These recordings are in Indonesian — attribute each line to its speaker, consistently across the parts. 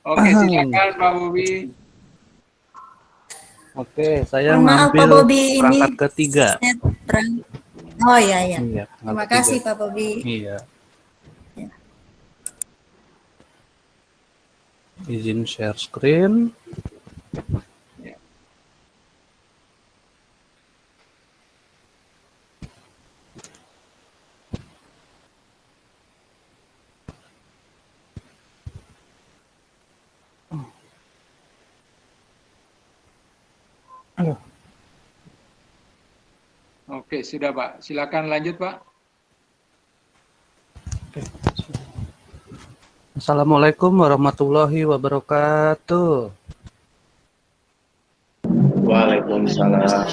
Speaker 1: Oke, silakan Pak Bobi.
Speaker 2: Oke, saya
Speaker 3: Mohon maaf Pak
Speaker 2: ngambil
Speaker 3: Bobi, ini
Speaker 2: perangkat ketiga.
Speaker 3: Oh iya ya.
Speaker 2: Iya,
Speaker 3: Terima
Speaker 2: perangkat
Speaker 3: kasih
Speaker 2: ketiga.
Speaker 3: Pak Bobi.
Speaker 2: Iya. Izin share screen.
Speaker 1: Oke, sudah Pak. Silakan lanjut Pak.
Speaker 2: Assalamualaikum warahmatullahi wabarakatuh.
Speaker 4: Waalaikumsalam.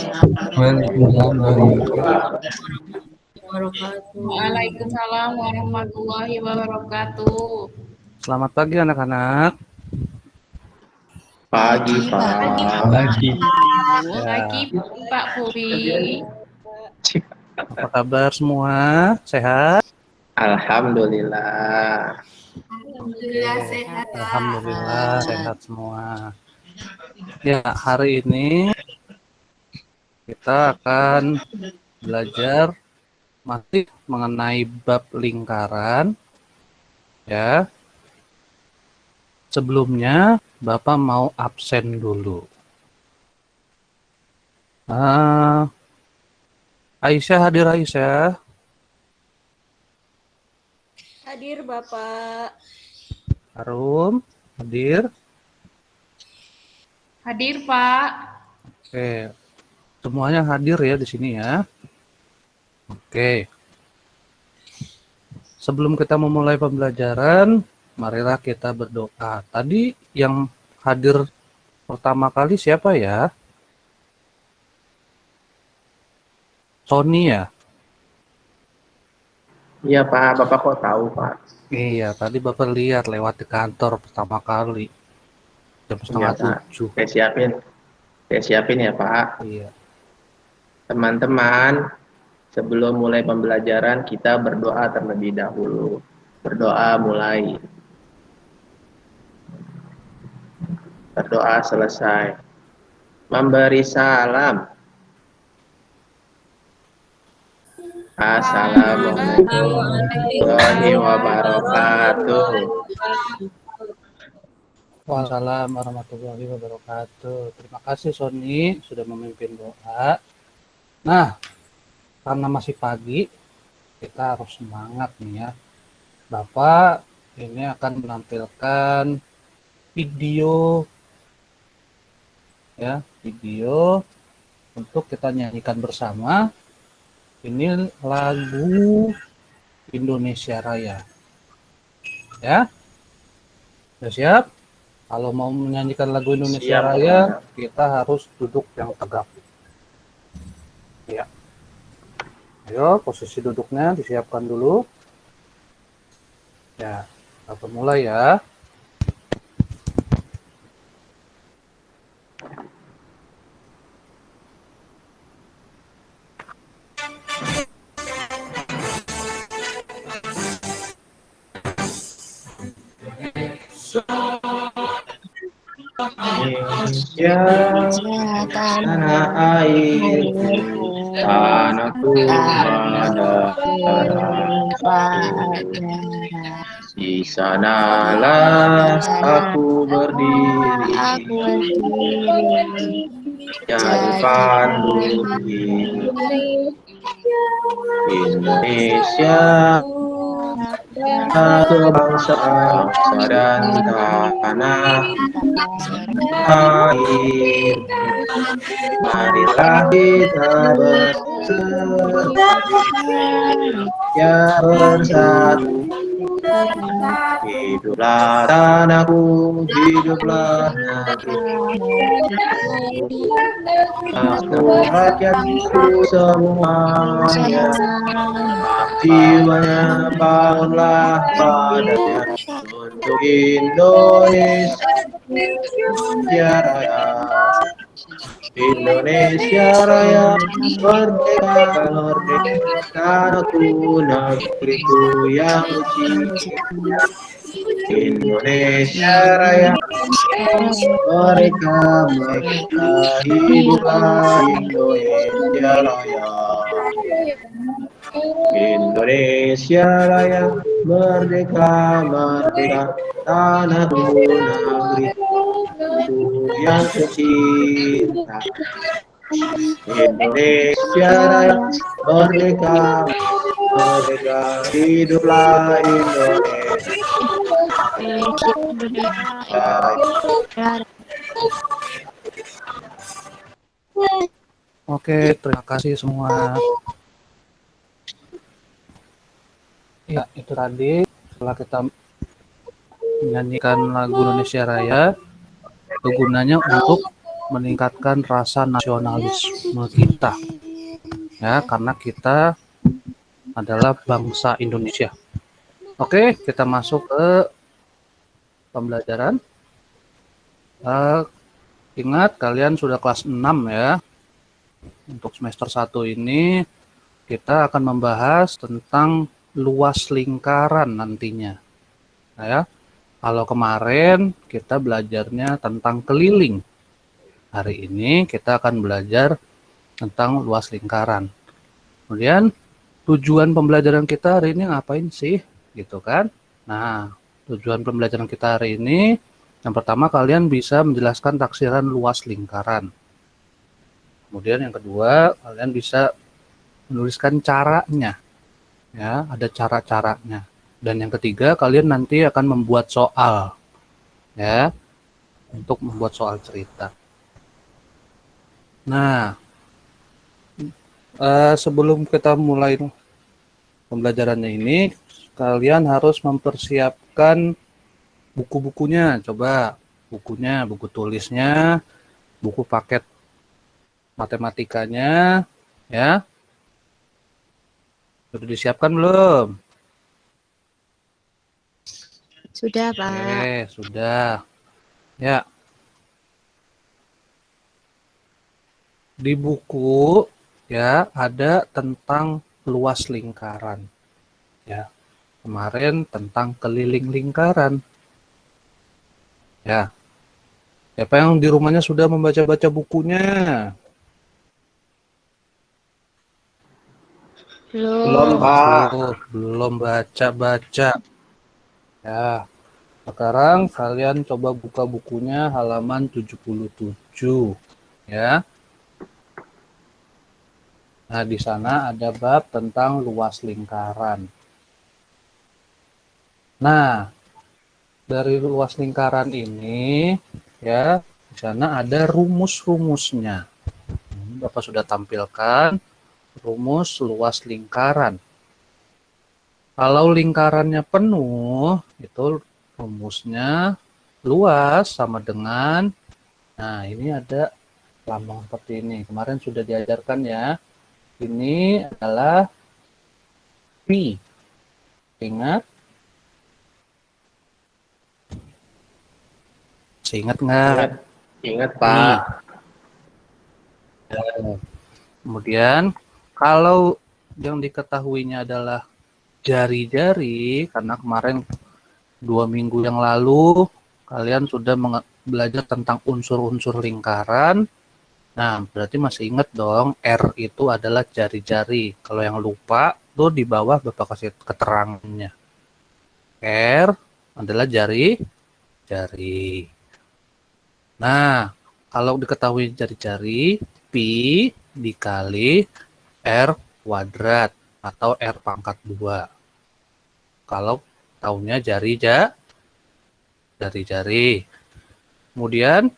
Speaker 5: Waalaikumsalam warahmatullahi wabarakatuh.
Speaker 2: Selamat pagi anak-anak.
Speaker 4: Pagi, Pak.
Speaker 5: Pagi Pak Bobi.
Speaker 2: Apa kabar semua? Sehat?
Speaker 4: Alhamdulillah.
Speaker 3: Alhamdulillah sehat.
Speaker 2: Alhamdulillah sehat semua. Ya, hari ini kita akan belajar masih mengenai bab lingkaran. Ya. Sebelumnya, Bapak mau absen dulu. Aisyah hadir, Aisyah.
Speaker 3: Hadir Bapak.
Speaker 2: Harum hadir.
Speaker 5: Hadir Pak.
Speaker 2: Oke. Semuanya hadir ya di sini ya. Oke. Sebelum kita memulai pembelajaran, marilah kita berdoa. Tadi yang hadir pertama kali siapa ya? Sony ya?
Speaker 4: Iya, Pak. Bapak kok tahu, Pak?
Speaker 2: Iya, tadi Bapak lihat lewat di kantor pertama kali. Jam setengah
Speaker 4: Iya, Pak.
Speaker 2: 7.
Speaker 4: Saya siapin ya, Pak.
Speaker 2: Iya.
Speaker 4: Teman-teman, sebelum mulai pembelajaran, kita berdoa terlebih dahulu. Berdoa mulai. Berdoa selesai. Memberi salam. Assalamualaikum warahmatullahi wabarakatuh.
Speaker 2: Waalaikumsalam warahmatullahi wabarakatuh. Terima kasih Sony sudah memimpin doa. Nah, karena masih pagi, kita harus semangat nih ya. Bapak ini akan menampilkan video ya, video untuk kita nyanyikan bersama. Ini lagu Indonesia Raya. Ya. Sudah siap? Kalau mau menyanyikan lagu Indonesia
Speaker 4: Siap,
Speaker 2: Raya,
Speaker 4: Pak.
Speaker 2: kita harus duduk yang tegak. Ya. Ayo, posisi duduknya disiapkan dulu. Ya, kita mulai ya.
Speaker 4: Indonesia, tanah airku, tanahku pada di sanalah aku berdiri, jadi pandu hidup. Indonesia, kebangsaan dan tanah air. Marilah kita bersatu, ya bersatu. Hiduplah tanahku, hiduplah negeriku, rakyatku semuanya, jiwanya bangunlah padanya untuk Indonesia Raya. Indonesia Raya, merdeka, merdeka, tanahku, negeriku yang suci. Indonesia Raya, Merdeka, Merdeka, hiduplah Indonesia Raya. Indonesia Raya, Merdeka, Merdeka, tanahku negeriku yang tercinta. Indonesia Raya, Merdeka, Merdeka, hiduplah Indonesia Raya.
Speaker 2: Oke, terima kasih semua. Ya, itu tadi setelah kita menyanyikan lagu Indonesia Raya, itu gunanya untuk meningkatkan rasa nasionalisme kita. Ya, karena kita adalah bangsa Indonesia. Oke, kita masuk ke pembelajaran. Ingat, kalian sudah kelas 6 ya. Untuk semester 1 ini, kita akan membahas tentang luas lingkaran nantinya. Nah, ya, kalau kemarin kita belajarnya tentang keliling. Hari ini kita akan belajar tentang luas lingkaran. Kemudian, tujuan pembelajaran kita hari ini ngapain sih? Gitu kan? Nah, tujuan pembelajaran kita hari ini, yang pertama kalian bisa menjelaskan taksiran luas lingkaran. Kemudian yang kedua, kalian bisa menuliskan caranya. Ya, ada cara-caranya. Dan yang ketiga, kalian nanti akan membuat soal. Ya, untuk membuat soal cerita. Nah, sebelum kita mulai pembelajarannya ini, kalian harus mempersiapkan buku-bukunya. Coba bukunya, buku tulisnya, buku paket matematikanya, ya. Sudah disiapkan belum?
Speaker 6: Sudah, Pak.
Speaker 2: Oke, sudah. Ya. Di buku ya ada tentang luas lingkaran. Ya. Kemarin tentang keliling lingkaran. Ya. Siapa yang di rumahnya sudah membaca-baca bukunya?
Speaker 4: Belum, Pak.
Speaker 2: Belum baca-baca. Ya. Sekarang kalian coba buka bukunya halaman 77. Ya. Nah, di sana ada bab tentang luas lingkaran. Nah, dari luas lingkaran ini, ya, di sana ada rumus-rumusnya. Bapak sudah tampilkan rumus luas lingkaran. Kalau lingkarannya penuh, itu rumusnya luas sama dengan, nah ini ada lambang seperti ini. Kemarin sudah diajarkan ya. Ini adalah pi. Ingat? Ingat nggak?
Speaker 4: Ingat, Pak.
Speaker 2: Kemudian, kalau yang diketahuinya adalah jari-jari, karena kemarin 2 minggu yang lalu kalian sudah belajar tentang unsur-unsur lingkaran. Nah, berarti masih ingat dong, R itu adalah jari-jari. Kalau yang lupa, tuh di bawah Bapak kasih keterangannya. R adalah jari-jari. Nah, kalau diketahui jari-jari, pi dikali R kuadrat atau R pangkat 2. Kalau tahunya jari-jari. Kemudian,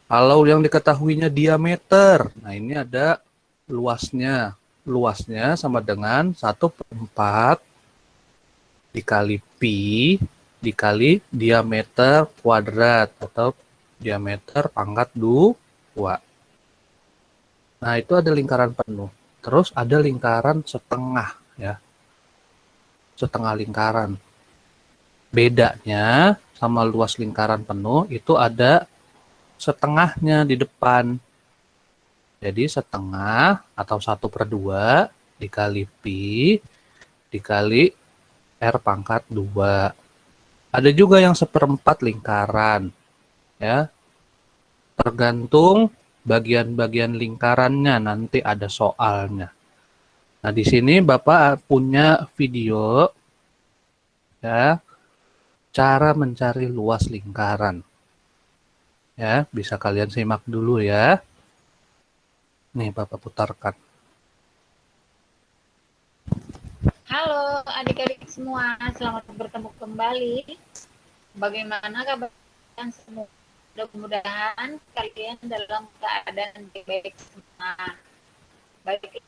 Speaker 2: kalau yang diketahuinya diameter, nah ini ada luasnya. Luasnya sama dengan 1/4 dikali pi dikali diameter kuadrat atau diameter pangkat 2. Nah, itu ada lingkaran penuh. Terus ada lingkaran setengah ya. Setengah lingkaran. Bedanya sama luas lingkaran penuh itu ada setengahnya di depan. Jadi setengah atau 1/2 dikali pi dikali R pangkat 2. Ada juga yang seperempat lingkaran, ya. Tergantung bagian-bagian lingkarannya nanti ada soalnya. Nah, di sini Bapak punya video, ya, cara mencari luas lingkaran. Ya, bisa kalian simak dulu ya. Nih, Bapak putarkan.
Speaker 5: Halo adik-adik semua, selamat bertemu kembali. Bagaimana kabar kalian semua? Mudah-mudahan kalian dalam keadaan baik semua. Baiklah,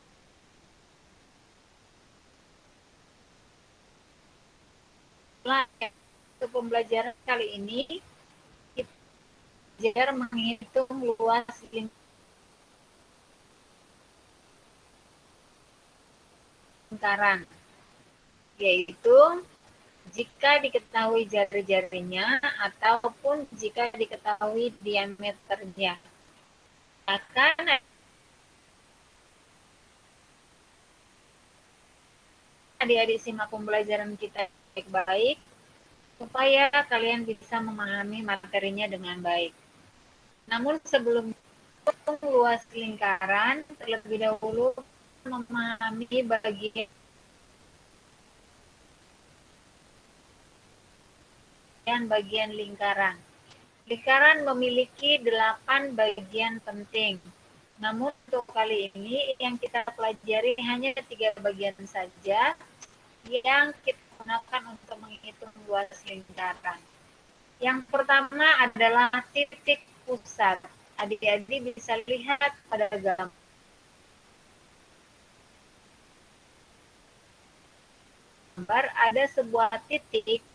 Speaker 5: untuk pembelajaran kali ini kita belajar menghitung luas lingkaran, yaitu jika diketahui jari-jarinya ataupun jika diketahui diameternya. Akan adik-adik simak pembelajaran kita baik-baik supaya kalian bisa memahami materinya dengan baik. Namun sebelum luas lingkaran, terlebih dahulu memahami bagian lingkaran. Lingkaran memiliki 8 bagian penting. Namun untuk kali ini yang kita pelajari hanya 3 bagian saja yang kita gunakan untuk menghitung luas lingkaran. Yang pertama adalah titik pusat. Adik-adik bisa lihat pada gambar ada sebuah titik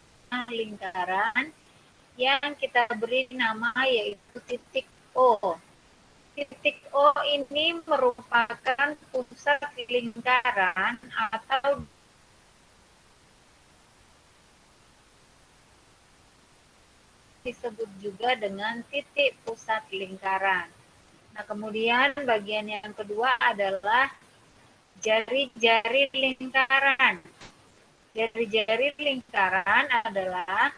Speaker 5: lingkaran yang kita beri nama yaitu titik O. Titik O ini merupakan pusat lingkaran atau disebut juga dengan titik pusat lingkaran. Nah, kemudian bagian yang kedua adalah jari-jari lingkaran. Jari-jari lingkaran adalah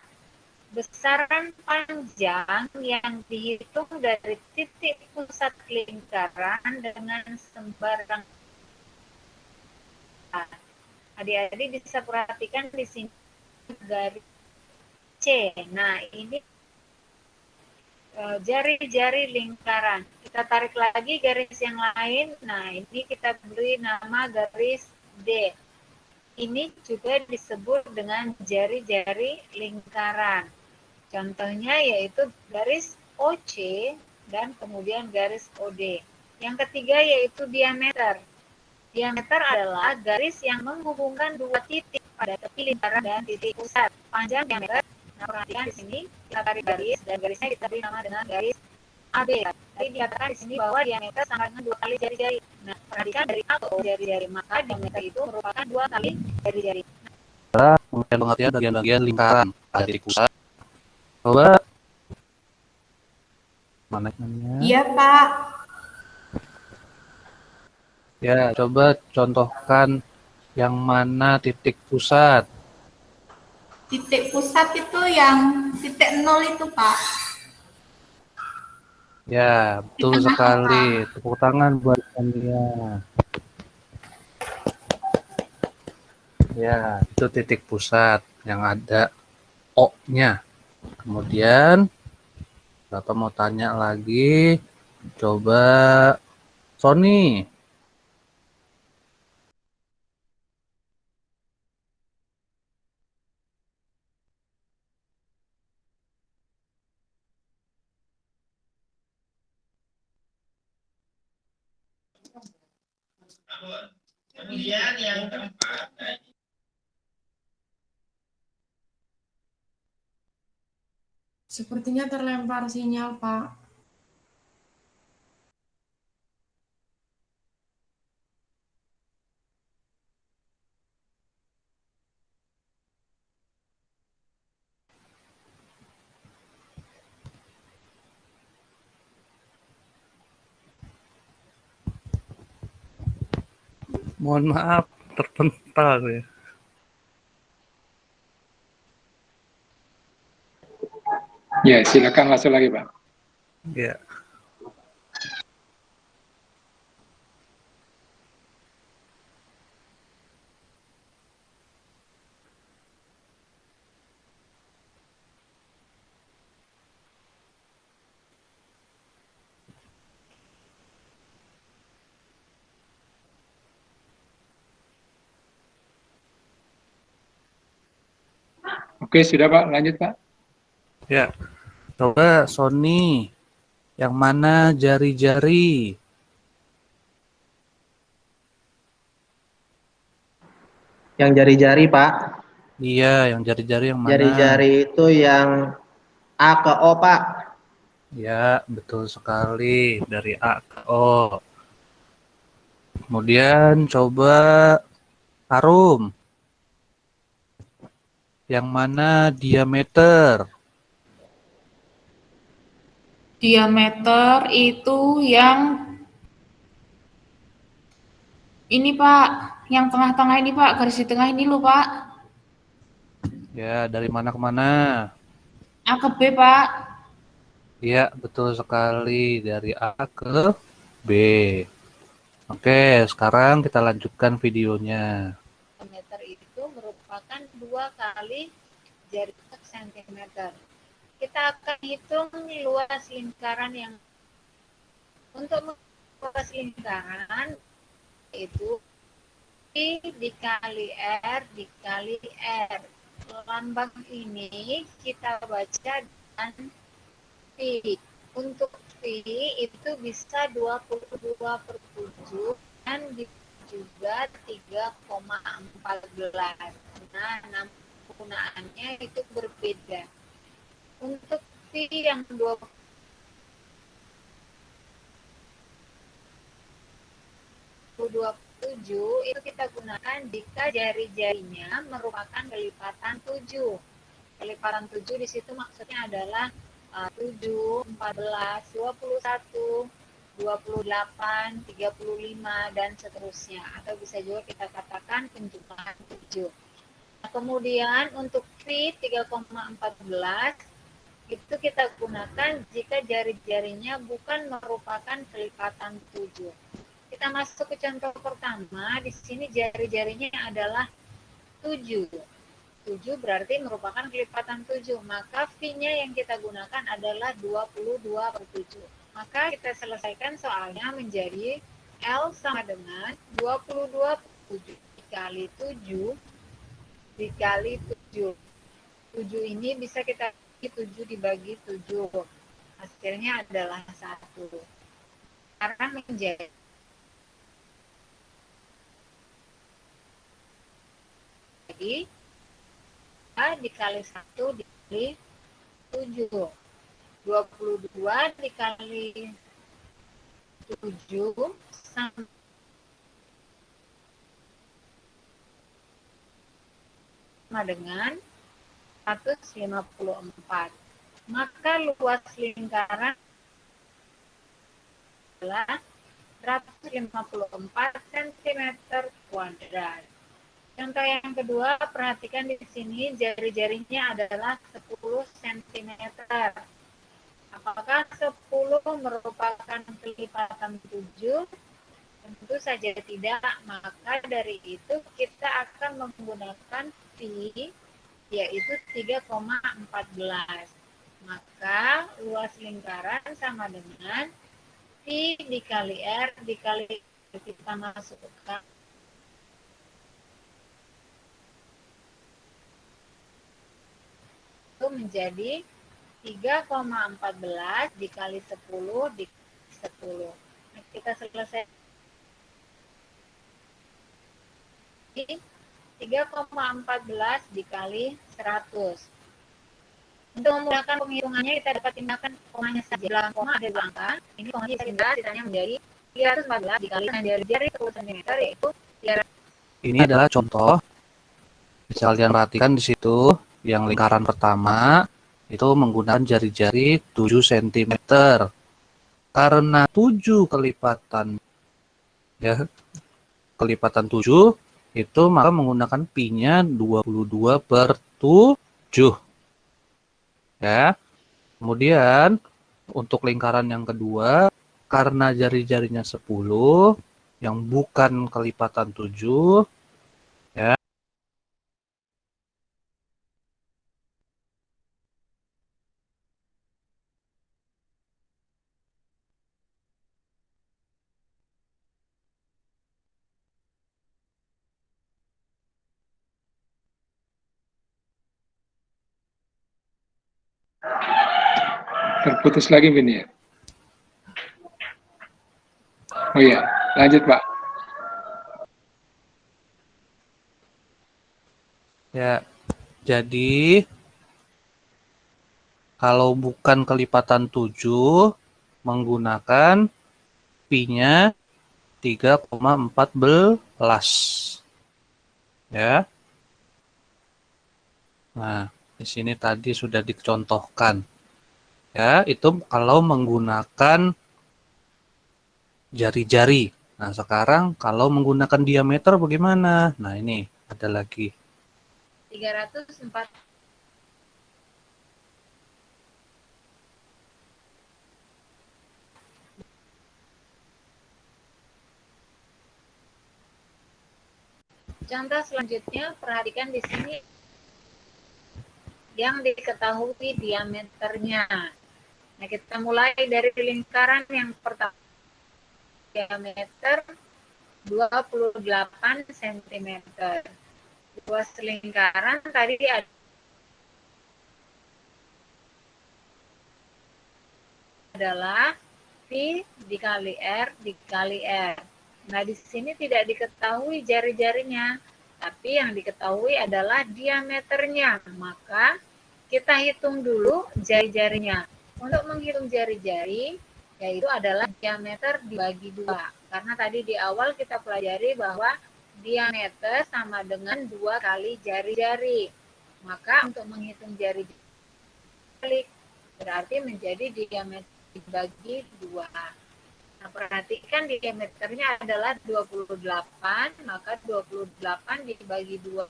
Speaker 5: besaran panjang yang dihitung dari titik pusat lingkaran dengan sembarang. Adik-adik bisa perhatikan di sini garis C. Nah, ini jari-jari lingkaran. Kita tarik lagi garis yang lain. Nah, ini kita beri nama garis D. Ini juga disebut dengan jari-jari lingkaran. Contohnya yaitu garis OC dan kemudian garis OD. Yang ketiga yaitu diameter. Diameter adalah garis yang menghubungkan dua titik pada tepi lingkaran dan titik pusat. Panjang diameter. Nah, perhatikan di sini kita tarik garis dan garisnya kita beri nama dengan garis AB. Tadi dikatakan di sini bahwa diameter sama dengan 2 kali jari-jari. Nah, perhatikan dari A ke O jari-jari, maka diameter itu merupakan 2 kali jari-jari.
Speaker 2: Pengertian bagian-bagian lingkaran pada titik pusat. Coba mana namanya?
Speaker 3: Iya, Pak.
Speaker 2: Ya, coba contohkan yang mana titik pusat.
Speaker 3: Titik pusat itu yang titik 0 itu, Pak.
Speaker 2: Ya, betul sekali. Tepuk tangan buat kalian. Ya, itu titik pusat yang ada O-nya. Kemudian, Bapak mau tanya lagi. Coba, Sony.
Speaker 4: Kemudian yang keempat,
Speaker 7: Sepertinya terlempar sinyal, Pak.
Speaker 2: Mohon maaf, terpental ya.
Speaker 1: Ya, silakan langsung lagi, Pak.
Speaker 2: Ya.
Speaker 1: Oke, sudah Pak, lanjut Pak.
Speaker 2: Ya. Coba Sony, yang mana jari-jari?
Speaker 4: Yang jari-jari, Pak.
Speaker 2: Iya, yang jari-jari yang mana?
Speaker 4: Jari-jari itu yang A ke O, Pak.
Speaker 2: Ya, betul sekali. Dari A ke O. Kemudian coba harum. Yang mana diameter?
Speaker 7: Diameter itu yang ini Pak, yang tengah-tengah ini Pak, garis di tengah ini loh Pak.
Speaker 2: Ya, dari mana ke mana?
Speaker 7: A ke B Pak.
Speaker 2: Iya, betul sekali. Dari A ke B. Oke, sekarang kita lanjutkan videonya.
Speaker 5: Meter itu merupakan 2 kali jari sentimeter. Kita akan hitung luas lingkaran yang untuk luas lingkaran itu I dikali R dikali R. Lambang ini kita baca dengan Pi. Untuk Pi itu bisa 22/7 dan juga 3,14. Nah, penggunaannya itu berbeda. Untuk Pi yang 27 itu kita gunakan jika jari-jarinya merupakan kelipatan 7. Kelipatan 7 di situ maksudnya adalah 7, 14, 21, 28, 35, dan seterusnya. Atau bisa juga kita katakan penjumlahan 7. Nah, kemudian untuk Pi 3,14 itu kita gunakan jika jari-jarinya bukan merupakan kelipatan 7. Kita masuk ke contoh pertama. Di sini jari-jarinya adalah 7. 7 berarti merupakan kelipatan 7. Maka V-nya yang kita gunakan adalah 22/7. Maka kita selesaikan soalnya menjadi L sama dengan 22/7 dikali 7 dikali 7. 7 ini bisa kita bagi 7 dibagi 7. Hasilnya adalah 1. Sekarang menjadi A dikali 1 dikali 7. 22 dikali 7 sama dengan 154. Maka luas lingkaran adalah 154 cm kuadrat. Contoh yang kedua, perhatikan di sini jari-jarinya adalah 10 cm. Apakah 10 merupakan kelipatan 7? Tentu saja tidak. Maka dari itu kita akan menggunakan Pi, yaitu 3,14. Maka luas lingkaran sama dengan Pi dikali R dikali kita masukkan itu menjadi 3,14 dikali 10 dikali 10. Nah, kita selesai 3,14 dikali 100. Untuk memudahkan penghitungannya kita dapat tindakan komanya saja. Belakang koma ada 2 angka. Ini komanya bisa pindah, sisanya menjadi 314 dikali dengan jari-jari 10 cm yaitu 300.
Speaker 2: Ini adalah contoh. Bisa kalian perhatikan di situ, yang lingkaran pertama itu menggunakan jari-jari 7 cm. Karena 7 kelipatan, ya, kelipatan 7 itu maka menggunakan Pi-nya 22/7. Ya. Kemudian untuk lingkaran yang kedua, karena jari-jarinya 10, yang bukan kelipatan 7, ya.
Speaker 1: Terputus lagi Vini ya. Oh iya, lanjut Pak.
Speaker 2: Ya. Jadi kalau bukan kelipatan 7 menggunakan pi-nya 3,14. Ya. Nah, di sini tadi sudah dicontohkan. Ya, itu kalau menggunakan jari-jari. Nah, sekarang kalau menggunakan diameter bagaimana? Nah, ini ada lagi.
Speaker 5: 304. Contoh selanjutnya, perhatikan di sini yang diketahui diameternya. Nah, kita mulai dari lingkaran yang pertama. Diameter 28 cm. Luas lingkaran tadi adalah P dikali R dikali R. Nah, di sini tidak diketahui jari-jarinya, tapi yang diketahui adalah diameternya. Maka kita hitung dulu jari-jarinya. Untuk menghitung jari-jari, yaitu adalah diameter dibagi 2. Karena tadi di awal kita pelajari bahwa diameter sama dengan 2 kali jari-jari. Maka untuk menghitung jari-jari berarti menjadi diameter dibagi 2. Nah, perhatikan diameternya adalah 28, maka 28 dibagi 2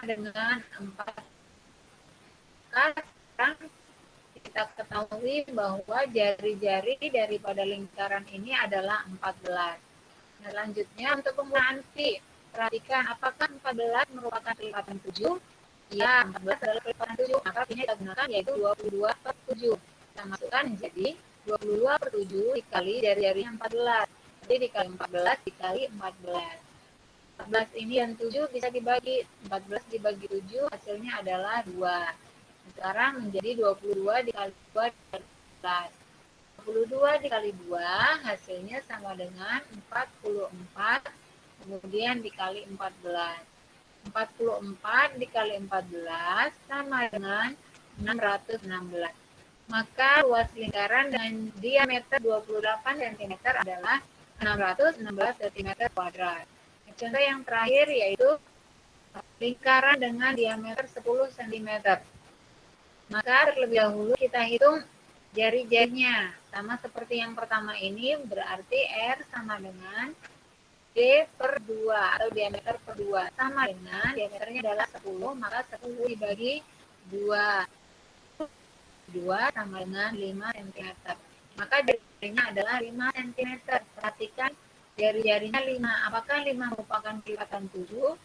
Speaker 5: dengan 4. Sekarang kita ketahui bahwa jari-jari daripada lingkaran ini adalah 14. Nah, selanjutnya untuk penggunaan pi, perhatikan apakah 14 merupakan kelipatan 7? Ya, 14 adalah kelipatan 7, maka pi-nya kita gunakan yaitu 22/7. Kita masukkan jadi 22/7 dikali jari-jarinya 14. Jadi dikali 14 dikali 14. 14 ini dan 7 bisa dibagi. 14 dibagi 7 hasilnya adalah 2. Sekarang menjadi 22 dikali 2 dikali 14. 22 dikali 2 hasilnya sama dengan 44. Kemudian dikali 14. 44 dikali 14 sama dengan 616. Maka luas lingkaran dengan diameter 28 cm adalah 616 cm kuadrat. Contoh yang terakhir yaitu lingkaran dengan diameter 10 cm. Maka terlebih dahulu kita hitung jari-jarinya. Sama seperti yang pertama ini, berarti R sama dengan D/2 atau diameter per 2. Sama dengan diameternya adalah 10, maka 10 dibagi 2. 2 sama dengan 5 cm. Maka jarinya adalah 5 cm. Perhatikan jari-jarinya 5. Apakah 5 merupakan kelipatan 7?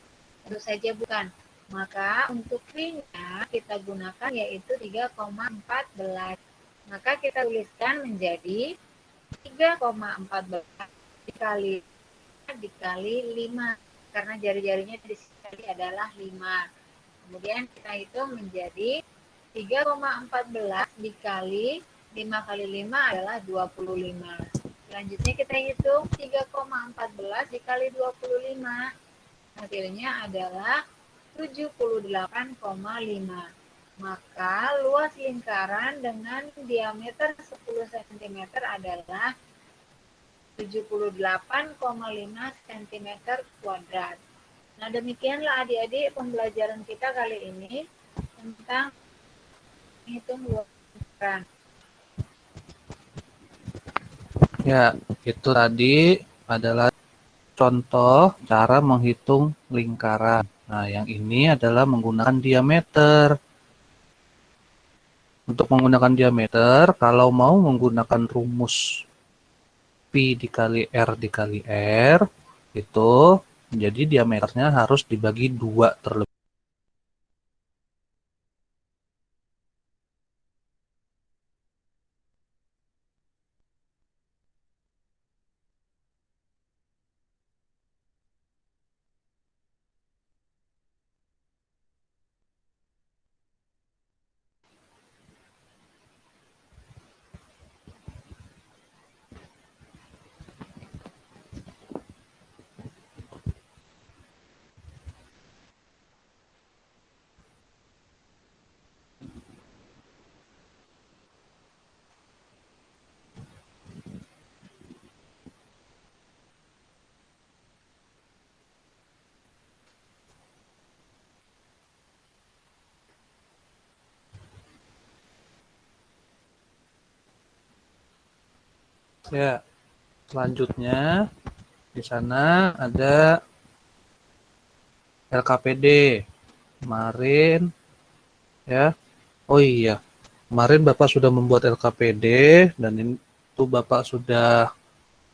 Speaker 5: Tentu saja bukan. Maka untuk pi-nya kita gunakan yaitu 3,14. Maka kita tuliskan menjadi 3,14 dikali 5. Karena jari-jarinya di sini adalah 5. Kemudian kita hitung menjadi 3,14 dikali 5 kali 5 adalah 25. Selanjutnya kita hitung 3,14 dikali 25. Hasilnya adalah 78,5. Maka luas lingkaran dengan diameter 10 cm adalah 78,5 cm kuadrat. Nah, demikianlah adik-adik pembelajaran kita kali ini tentang hitung luas lingkaran.
Speaker 2: Ya, itu tadi adalah contoh cara menghitung lingkaran. Nah, yang ini adalah menggunakan diameter. Untuk menggunakan diameter, kalau mau menggunakan rumus Pi dikali R dikali R, itu jadi diameternya harus dibagi 2 terlebih. Ya, selanjutnya di sana ada LKPD. Kemarin ya. Oh iya, kemarin Bapak sudah membuat LKPD dan itu Bapak sudah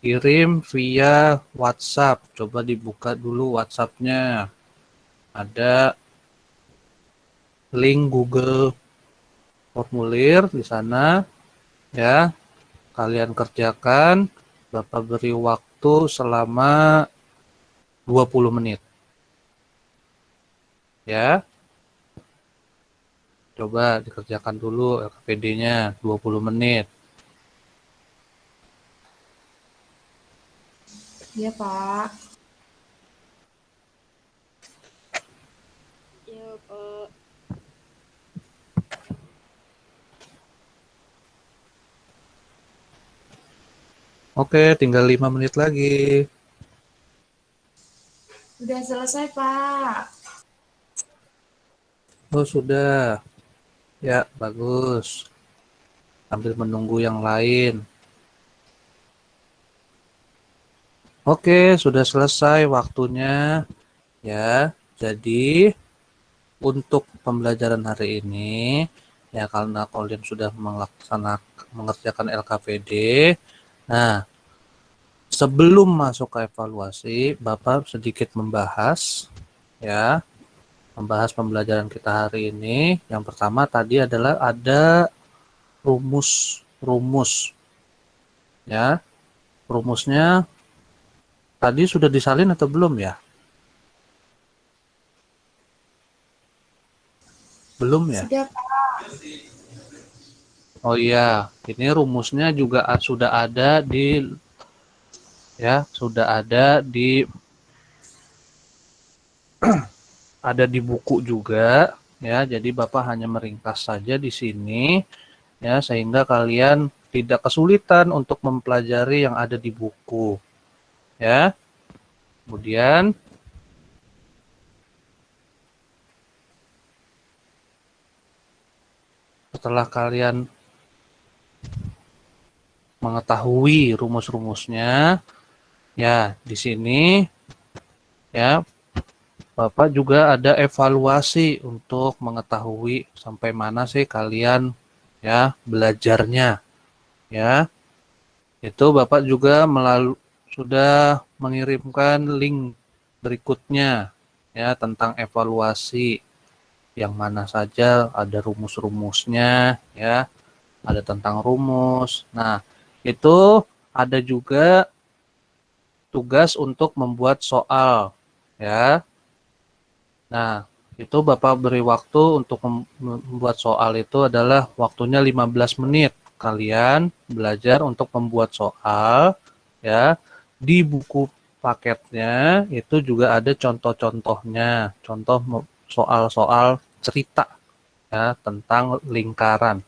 Speaker 2: kirim via WhatsApp. Coba dibuka dulu WhatsApp-nya. Ada link Google Formulir di sana ya. Kalian kerjakan, Bapak beri waktu selama 20 menit. Ya. Coba dikerjakan dulu LKPD-nya 20 menit.
Speaker 7: Iya, Pak.
Speaker 6: Ya, Pak.
Speaker 2: Oke, tinggal 5 menit lagi.
Speaker 7: Udah selesai, Pak.
Speaker 2: Oh, sudah. Ya, bagus. Sambil menunggu yang lain. Oke, sudah selesai waktunya. Ya, jadi untuk pembelajaran hari ini, ya karena kalian sudah mengerjakan LKPD, nah sebelum masuk ke evaluasi, Bapak sedikit membahas, ya, membahas pembelajaran kita hari ini. Yang pertama tadi adalah ada rumus-rumus, ya, rumusnya tadi sudah disalin atau belum ya? Belum ya?
Speaker 7: Sudah, Pak.
Speaker 2: Oh iya, ini rumusnya juga sudah ada di buku juga ya. Jadi Bapak hanya meringkas saja di sini ya sehingga kalian tidak kesulitan untuk mempelajari yang ada di buku ya. Kemudian setelah kalian mengetahui rumus-rumusnya ya, di sini ya Bapak juga ada evaluasi untuk mengetahui sampai mana sih kalian ya belajarnya ya. Itu Bapak juga sudah mengirimkan link berikutnya ya tentang evaluasi yang mana saja ada rumus-rumusnya ya, ada tentang rumus. Nah, itu ada juga tugas untuk membuat soal ya. Nah, itu Bapak beri waktu untuk membuat soal itu adalah waktunya 15 menit. Kalian belajar untuk membuat soal ya. Di buku paketnya itu juga ada contoh-contohnya, contoh soal-soal cerita ya tentang lingkaran.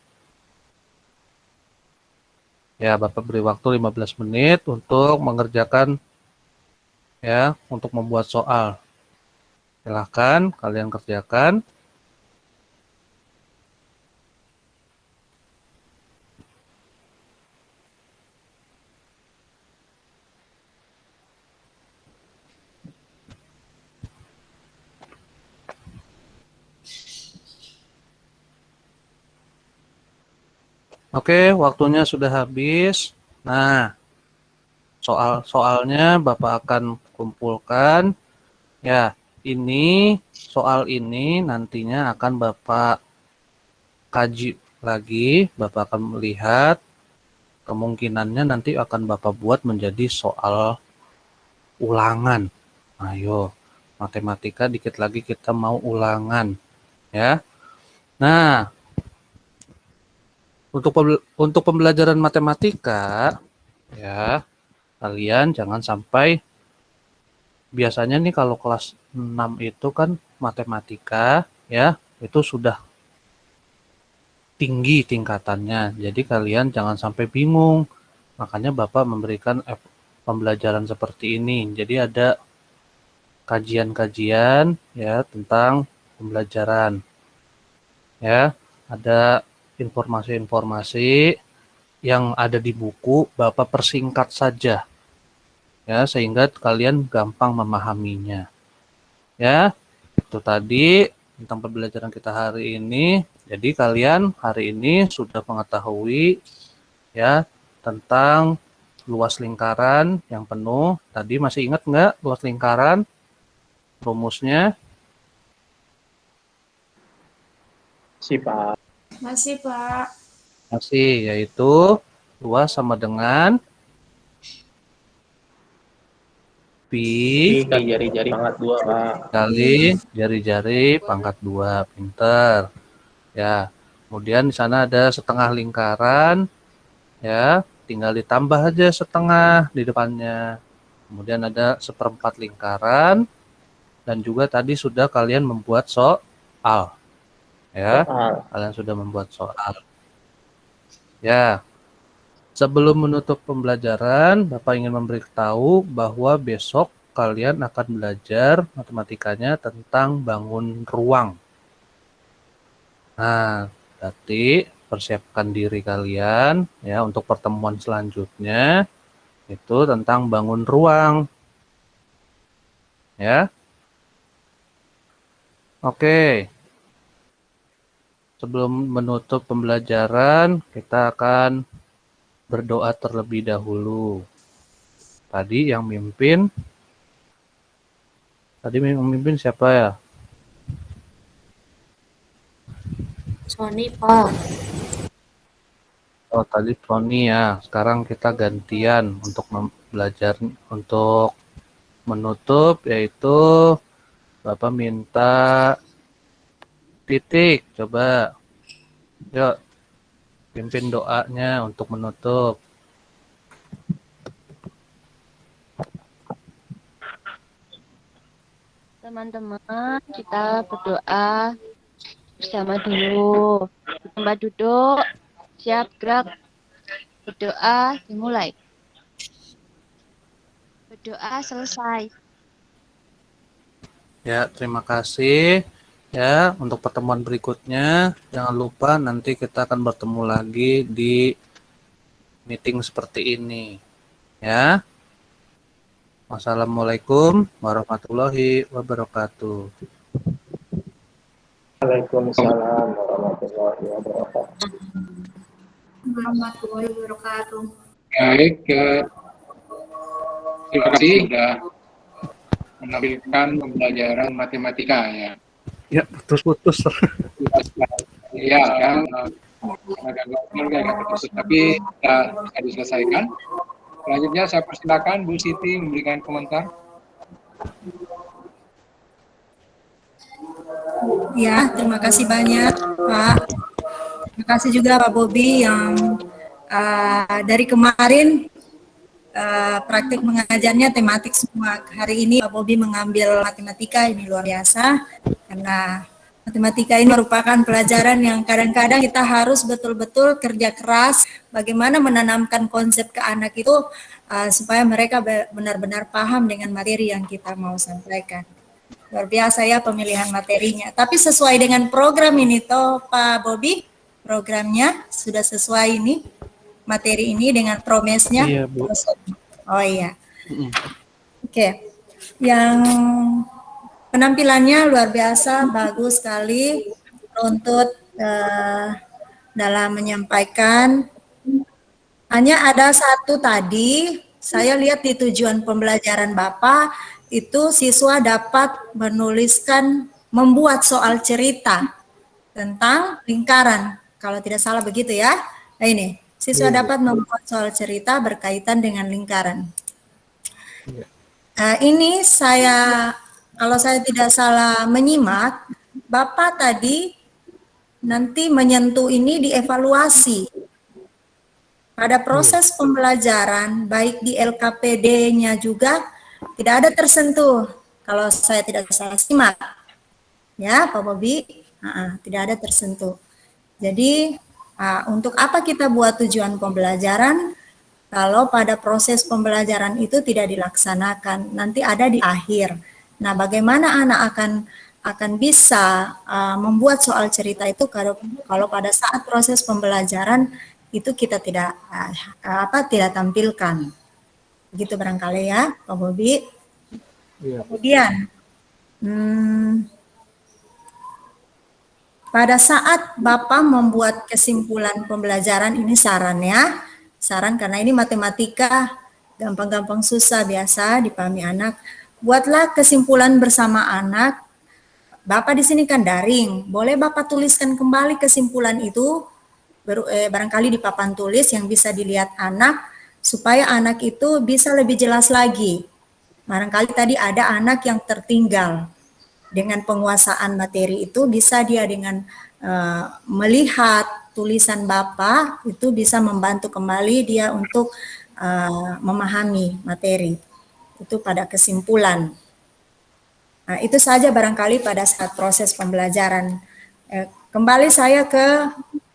Speaker 2: Ya, Bapak beri waktu 15 menit untuk mengerjakan ya, untuk membuat soal. Silahkan kalian kerjakan. Oke, waktunya sudah habis. Nah, soalnya Bapak akan kumpulkan. Ya, ini soal ini nantinya akan Bapak kaji lagi. Bapak akan melihat kemungkinannya nanti akan Bapak buat menjadi soal ulangan. Ayo, matematika dikit lagi kita mau ulangan. Ya. Nah, untuk pembelajaran matematika, ya, kalian jangan sampai, biasanya nih kalau kelas 6 itu kan matematika, ya, itu sudah tinggi tingkatannya. Jadi kalian jangan sampai bingung. Makanya Bapak memberikan pembelajaran seperti ini. Jadi ada kajian-kajian ya tentang pembelajaran. Ya, ada informasi-informasi yang ada di buku, Bapak persingkat saja. Ya, sehingga kalian gampang memahaminya. Ya, itu tadi tentang pembelajaran kita hari ini. Jadi kalian hari ini sudah mengetahui ya tentang luas lingkaran yang penuh. Tadi masih ingat nggak luas lingkaran? Rumusnya?
Speaker 4: Si Pak.
Speaker 7: Masih, Pak.
Speaker 2: Masih, yaitu luas sama dengan pi
Speaker 4: Kali jari-jari pangkat 2, Pak.
Speaker 2: kali jari-jari pangkat 2. Pinter. Ya. Kemudian di sana ada setengah lingkaran. Ya, tinggal ditambah aja setengah di depannya. Kemudian ada seperempat lingkaran. Dan juga tadi sudah kalian membuat soal. Ya, kalian sudah membuat soal. Ya, sebelum menutup pembelajaran, Bapak ingin memberitahu bahwa besok kalian akan belajar matematikanya tentang bangun ruang. Nah, berarti persiapkan diri kalian ya untuk pertemuan selanjutnya itu tentang bangun ruang. Ya. Oke. Sebelum menutup pembelajaran, kita akan berdoa terlebih dahulu. Tadi yang mimpin siapa ya?
Speaker 6: Sony, Pak.
Speaker 2: Oh, tadi Tony ya. Sekarang kita gantian untuk belajar untuk menutup, yaitu Bapak minta Titik. Coba. Yuk, pimpin doanya untuk menutup.
Speaker 6: Teman-teman, kita berdoa bersama dulu. Di tempat duduk, siap gerak. Berdoa dimulai. Berdoa selesai.
Speaker 2: Ya, terima kasih. Ya, untuk pertemuan berikutnya, jangan lupa nanti kita akan bertemu lagi di meeting seperti ini. Ya. Wassalamualaikum warahmatullahi wabarakatuh.
Speaker 4: Waalaikumsalam warahmatullahi wabarakatuh.
Speaker 3: Warahmatullahi wabarakatuh.
Speaker 1: Baik, terima kasih sudah menampilkan pembelajaran matematika ya.
Speaker 2: Ya, putus-putus.
Speaker 1: Iya, yang agak putus, tapi bisa diselesaikan. Selanjutnya saya persilakan Bu Siti memberikan komentar.
Speaker 8: Ya, terima kasih banyak Pak. Terima kasih juga Pak Bobi yang dari kemarin praktik mengajarnya tematik semua. Hari ini Pak Bobi mengambil matematika, ini luar biasa. Karena matematika ini merupakan pelajaran yang kadang-kadang kita harus betul-betul kerja keras bagaimana menanamkan konsep ke anak itu supaya mereka benar-benar paham dengan materi yang kita mau sampaikan. Luar biasa ya pemilihan materinya. Tapi sesuai dengan program ini toh Pak Bobi, programnya sudah sesuai ini, materi ini dengan promesnya.
Speaker 2: Iya, Bu.
Speaker 8: Oh iya. Oke. Yang penampilannya luar biasa, bagus sekali, runtut dalam menyampaikan. Hanya ada satu tadi, saya lihat di tujuan pembelajaran Bapak, itu siswa dapat membuat soal cerita tentang lingkaran. Kalau tidak salah begitu ya. Nah ini, siswa dapat membuat soal cerita berkaitan dengan lingkaran. Ini kalau saya tidak salah menyimak, Bapak tadi nanti menyentuh ini dievaluasi. Pada proses pembelajaran, baik di LKPD-nya juga tidak ada tersentuh. Kalau saya tidak salah simak, ya Pak Bobi, tidak ada tersentuh. Jadi untuk apa kita buat tujuan pembelajaran? Kalau pada proses pembelajaran itu tidak dilaksanakan, nanti ada di akhir. Nah, bagaimana anak akan bisa membuat soal cerita itu kalau pada saat proses pembelajaran itu kita tidak tampilkan. Begitu barangkali ya, Pak Bobi. Kemudian pada saat Bapak membuat kesimpulan pembelajaran, ini saran karena ini matematika gampang-gampang susah biasa dipahami anak. Buatlah kesimpulan bersama anak. Bapak di sini kan daring, boleh Bapak tuliskan kembali kesimpulan itu barangkali di papan tulis yang bisa dilihat anak supaya anak itu bisa lebih jelas lagi. Barangkali tadi ada anak yang tertinggal. Dengan penguasaan materi itu bisa dia dengan melihat tulisan Bapak itu bisa membantu kembali dia untuk memahami materi. Itu pada kesimpulan. Nah, itu saja barangkali pada saat proses pembelajaran. Kembali saya ke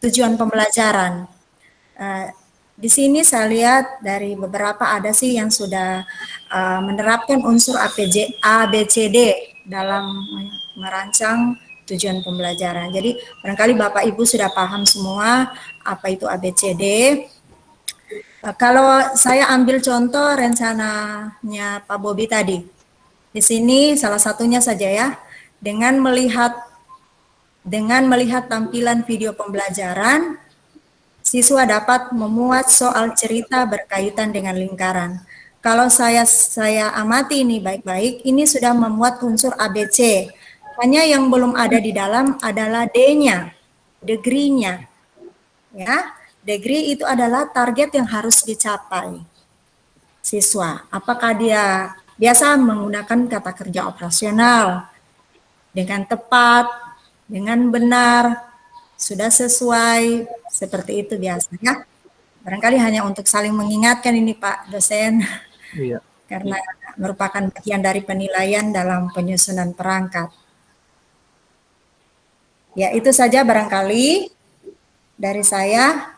Speaker 8: tujuan pembelajaran. Di sini saya lihat dari beberapa ada sih yang sudah menerapkan unsur ABCD dalam merancang tujuan pembelajaran. Jadi barangkali Bapak Ibu sudah paham semua apa itu ABCD. Kalau saya ambil contoh rencananya Pak Bobi tadi. Di sini salah satunya saja ya, dengan melihat tampilan video pembelajaran, siswa dapat memuat soal cerita berkaitan dengan lingkaran. Kalau saya amati ini baik-baik, ini sudah memuat unsur ABC. Hanya yang belum ada di dalam adalah D-nya, degree-nya. Ya, degree itu adalah target yang harus dicapai siswa. Apakah dia biasa menggunakan kata kerja operasional dengan tepat, dengan benar, sudah sesuai, seperti itu biasanya. Barangkali hanya untuk saling mengingatkan ini Pak dosen, karena merupakan bagian dari penilaian dalam penyusunan perangkat. Ya, itu saja barangkali dari saya.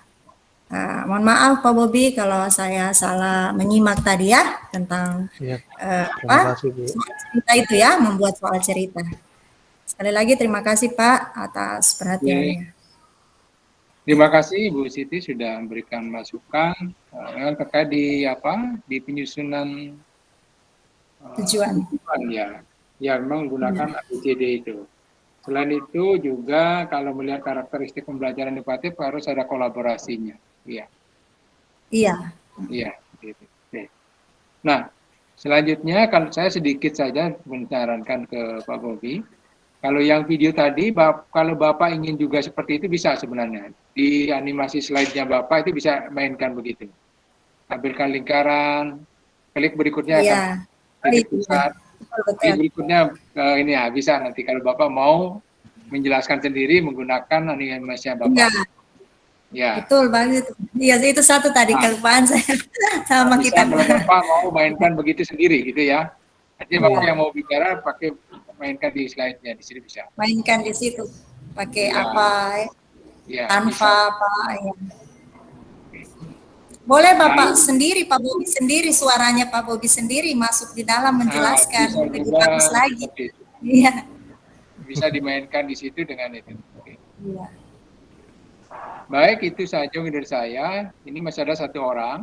Speaker 8: Mohon maaf Pak Bobi kalau saya salah menyimak tadi ya tentang cerita itu ya, membuat soal cerita. Sekali lagi terima kasih Pak atas perhatiannya.
Speaker 1: Terima kasih Ibu Siti sudah memberikan masukan terkait di penyusunan
Speaker 8: tujuan
Speaker 1: ya memang menggunakan ABCD itu. Selain itu juga kalau melihat karakteristik pembelajaran edukatif harus ada kolaborasinya. Iya. Gitu. Nah, selanjutnya kalau saya sedikit saja menyarankan ke Pak Bobi, kalau yang video tadi, kalau Bapak ingin juga seperti itu bisa sebenarnya. Di animasi slide-nya Bapak itu bisa mainkan begitu. Tampilkan lingkaran, klik berikutnya akan klik pusat. Klik berikutnya ini ya bisa nanti kalau Bapak mau menjelaskan sendiri menggunakan animasinya Bapak. Ya.
Speaker 8: Betul banget. Iya, itu satu tadi kelupaan saya sama
Speaker 1: bisa,
Speaker 8: kita.
Speaker 1: Kalau Bapak mau mainkan begitu sendiri gitu ya. Nanti Bapak yang mau bicara mainkan di slide-nya di sini bisa.
Speaker 8: Mainkan di situ. Pakai apa? Tanpa apa ya. Boleh Bapak sendiri, Pak Bobi sendiri, suaranya Pak Bobi sendiri masuk di dalam menjelaskan lebih bagus lagi. Iya.
Speaker 1: Bisa dimainkan di situ dengan itu.
Speaker 8: Iya.
Speaker 1: Baik, itu saja dari saya. Ini masih ada satu orang.